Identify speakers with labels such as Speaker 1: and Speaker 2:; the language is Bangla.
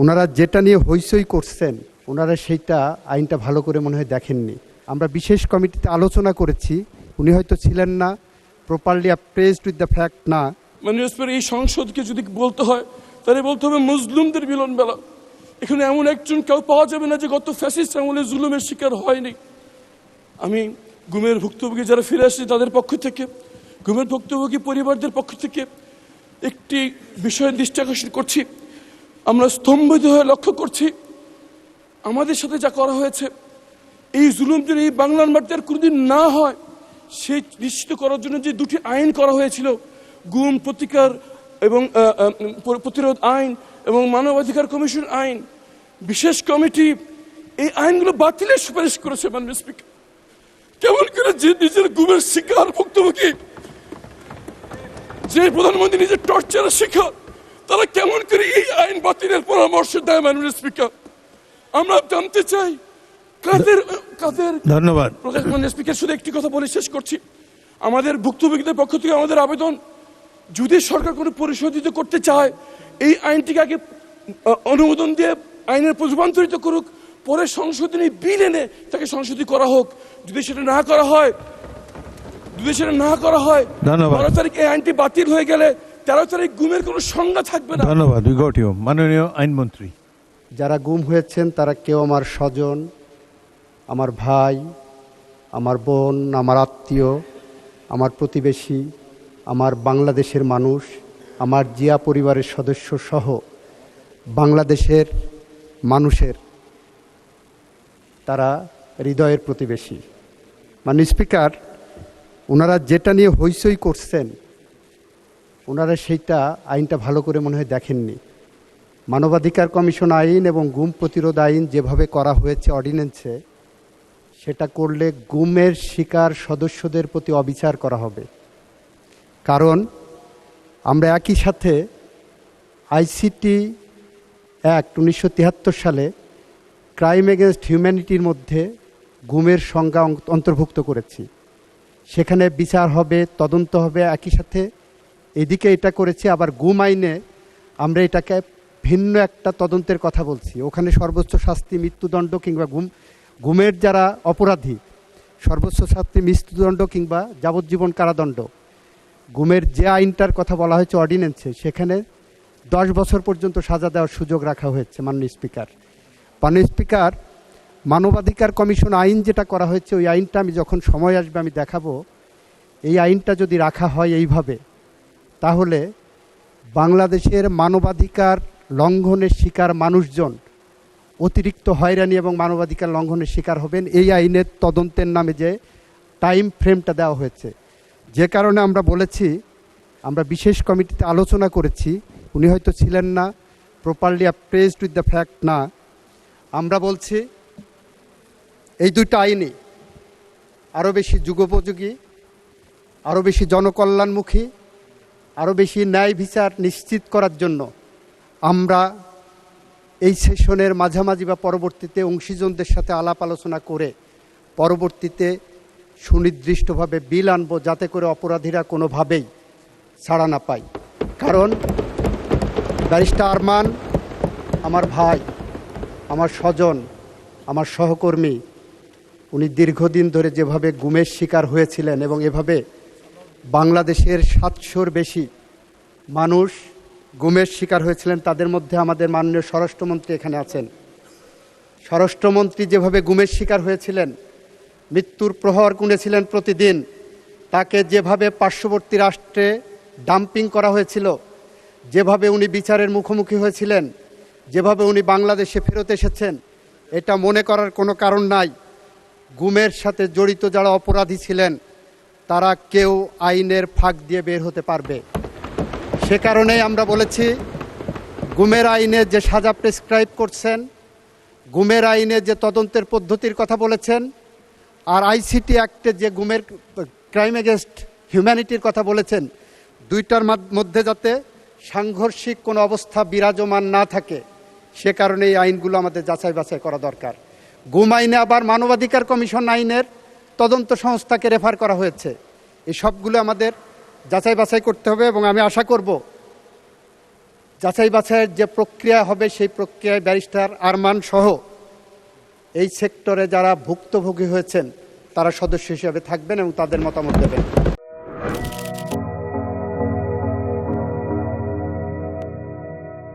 Speaker 1: ওনারা যেটা নিয়ে হইচই করছেন, ওনারা সেইটা আইনটা ভালো করে মনে হয় দেখেননি। আমরা বিশেষ কমিটিতে আলোচনা করেছি, উনি হয়তো ছিলেন না, প্রপারলি অ্যাপ্রেজড উইথ দ্য ফ্যাক্ট না।
Speaker 2: মানে এই সংসদকে যদি বলতে হয় তাহলে বলতে হবে মুসলিমদের মিলন মেলা। এখানে এমন একজন কেউ পাওয়া যাবে না যে গত ফ্যাসিস্ট আমলে জুলুমের শিকার হয়নি। আমি গুমের ভুক্তভোগী যারা ফিরে আসছে তাদের পক্ষ থেকে, গুমের ভুক্তভোগী পরিবারদের পক্ষ থেকে একটি বিষয়ের দৃষ্টি আকর্ষণ করছি। আমরা স্তম্ভিত হয়ে লক্ষ্য করছি আমাদের সাথে যা করা হয়েছে, এই জুলুম যদি এই বাংলার মাটিতে আর কোনোদিন না হয় সেই নিশ্চিত করার জন্য যে দুটি আইন করা হয়েছিল, গুম প্রতিকার এবং প্রতিরোধ আইন এবং মানবাধিকার কমিশন আইন, বিশেষ কমিটি এই আইনগুলো বাতিলের সুপারিশ করেছে। মাননীয় স্পিকার, কেমন করে যে নিজের গুমের শিকার ভুক্তভোগী, যে প্রধানমন্ত্রী নিজের টর্চারের শিকার, তারা কেমন করে এই আইন বাতিলের পরামর্শ দেয়? মাননীয় স্পিকার, আমরা জানতে চাই কাদের কাদের।
Speaker 3: ধন্যবাদ
Speaker 2: মাননীয় স্পিকার, শুধু একটি কথা বলে শেষ করছি। আমাদের ভুক্তভোগীদের পক্ষ থেকে আমাদের আবেদন, যদি সরকার কোনো পরিশোধিত করতে চায় এই আইনটিকে আগে অনুমোদন দিয়ে আইনের রূপান্তরিত করুক, পরে সংশোধনী বিল এনে তাকে সংশোধনী করা হোক। যদি সেটা না করা হয় 12 তারিখ এই আইনটি বাতিল হয়ে গেলে 13 তারিখ গুমের কোনো সংজ্ঞা থাকবে না।
Speaker 3: ধন্যবাদ। মাননীয় আইনমন্ত্রী।
Speaker 1: যারা গুম হয়েছেন তারা কেউ আমার স্বজন, আমার ভাই, আমার বোন, আমার আত্মীয়, আমার প্রতিবেশী, আমার বাংলাদেশের মানুষ, আমার জিয়া পরিবারের সদস্য সহ বাংলাদেশের মানুষের তারা হৃদয়ের প্রতিবেশী। মাননীয় স্পিকার, ওনারা যেটা নিয়ে হইচই করছেন, ওনারা সেইটা আইনটা ভালো করে মনে হয় দেখেননি। মানবাধিকার কমিশন আইন এবং গুম প্রতিরোধ আইন যেভাবে করা হয়েছে অর্ডিন্যান্সে, সেটা করলে গুমের শিকার সদস্যদের প্রতি অবিচার করা হবে। কারণ আমরা একই সাথে আইসিটি অ্যাক্ট 1973 সালে ক্রাইম এগেনস্ট হিউম্যানিটির মধ্যে গুমের সংজ্ঞা অন্তর্ভুক্ত করেছি। সেখানে বিচার হবে, তদন্ত হবে। একই সাথে এদিকে এটা করেছি, আবার গুম আইনে আমরা এটাকে ভিন্ন একটা তদন্তের কথা বলছি। ওখানে সর্বোচ্চ শাস্তি মৃত্যুদণ্ড কিংবা গুমের যারা অপরাধী সর্বোচ্চ শাস্তি মৃত্যুদণ্ড কিংবা যাবজ্জীবন কারাদণ্ড। গুমের যে আইনটার কথা বলা হয়েছে অর্ডিন্যান্সে, সেখানে 10 বছর পর্যন্ত সাজা দেওয়ার সুযোগ রাখা হয়েছে। মাননীয় স্পিকার, মানবাধিকার কমিশন আইন যেটা করা হয়েছে, ওই আইনটা আমি যখন সময় আসবে আমি দেখাবো। এই আইনটা যদি রাখা হয় এইভাবে, তাহলে বাংলাদেশের মানবাধিকার লঙ্ঘনের শিকার মানুষজন অতিরিক্ত হয়রানি এবং মানবাধিকার লঙ্ঘনের শিকার হবেন। এই আইনের তদন্তের নামে যে টাইম ফ্রেমটা দেওয়া হয়েছে, যে কারণে আমরা বলেছি, আমরা বিশেষ কমিটিতে আলোচনা করেছি, উনি হয়তো ছিলেন না, প্রপারলি অ্যাপ্রেজড উইথ দ্য ফ্যাক্ট না। আমরা বলছি এই দুইটা আইনই আরও বেশি যুগোপযোগী, আরও বেশি জনকল্যাণমুখী, আরও বেশি ন্যায় বিচার নিশ্চিত করার জন্য আমরা এই সেশনের মাঝামাঝি বা পরবর্তীতে অংশীজনদের সাথে আলাপ আলোচনা করে পরবর্তীতে সুনির্দিষ্টভাবে বিল আনবো, যাতে করে অপরাধীরা কোনোভাবেই ছাড়া না পায়। কারণ ব্যারিস্টার আরমান আমার ভাই, আমার স্বজন, আমার সহকর্মী। উনি দীর্ঘদিন ধরে যেভাবে গুমের শিকার হয়েছিলেন এবং এভাবে বাংলাদেশের 700-র বেশি মানুষ গুমের শিকার হয়েছিলেন, তাদের মধ্যে আমাদের মাননীয় স্বরাষ্ট্রমন্ত্রী এখানে আছেন। স্বরাষ্ট্রমন্ত্রী যেভাবে গুমের শিকার হয়েছিলেন, মৃত্যুর প্রহর গুনেছিলেন প্রতিদিন, তাকে যেভাবে পার্শ্ববর্তী রাষ্ট্রে ডাম্পিং করা হয়েছিল, যেভাবে উনি বিচারের মুখোমুখি হয়েছিলেন, যেভাবে উনি বাংলাদেশে ফেরত এসেছেন, এটা মনে করার কোনো কারণ নাই গুমের সাথে জড়িত যারা অপরাধী ছিলেন তারা কেউ আইনের ফাঁক দিয়ে বের হতে পারবে। সে কারণেই আমরা বলেছি, গুমের আইনে যে সাজা প্রেসক্রাইব করছেন, গুমের আইনে যে তদন্তের পদ্ধতির কথা বলেছেন, আর আইসিটি অ্যাক্টে যে গুমের ক্রাইম এগেনস্ট হিউম্যানিটির কথা বলেছেন, দুইটার মধ্যে যাতে সাংঘর্ষিক কোনো অবস্থা বিরাজমান না থাকে, সে কারণে এই আইনগুলো আমাদের যাচাই বাছাই করা দরকার। গুম আইনে আবার মানবাধিকার কমিশন আইনের তদন্ত সংস্থাকে রেফার করা হয়েছে। এই সবগুলো আমাদের যাচাই বাছাই করতে হবে এবং আমি আশা করব যাচাই বাছাইয়ের যে প্রক্রিয়া হবে সেই প্রক্রিয়ায় ব্যারিস্টার আরমান সহ এই সেক্টরে যারা ভুক্তভোগী হয়েছেন তারা সদস্য হিসেবে থাকবেন এবং তাদের মতামত দেবেন।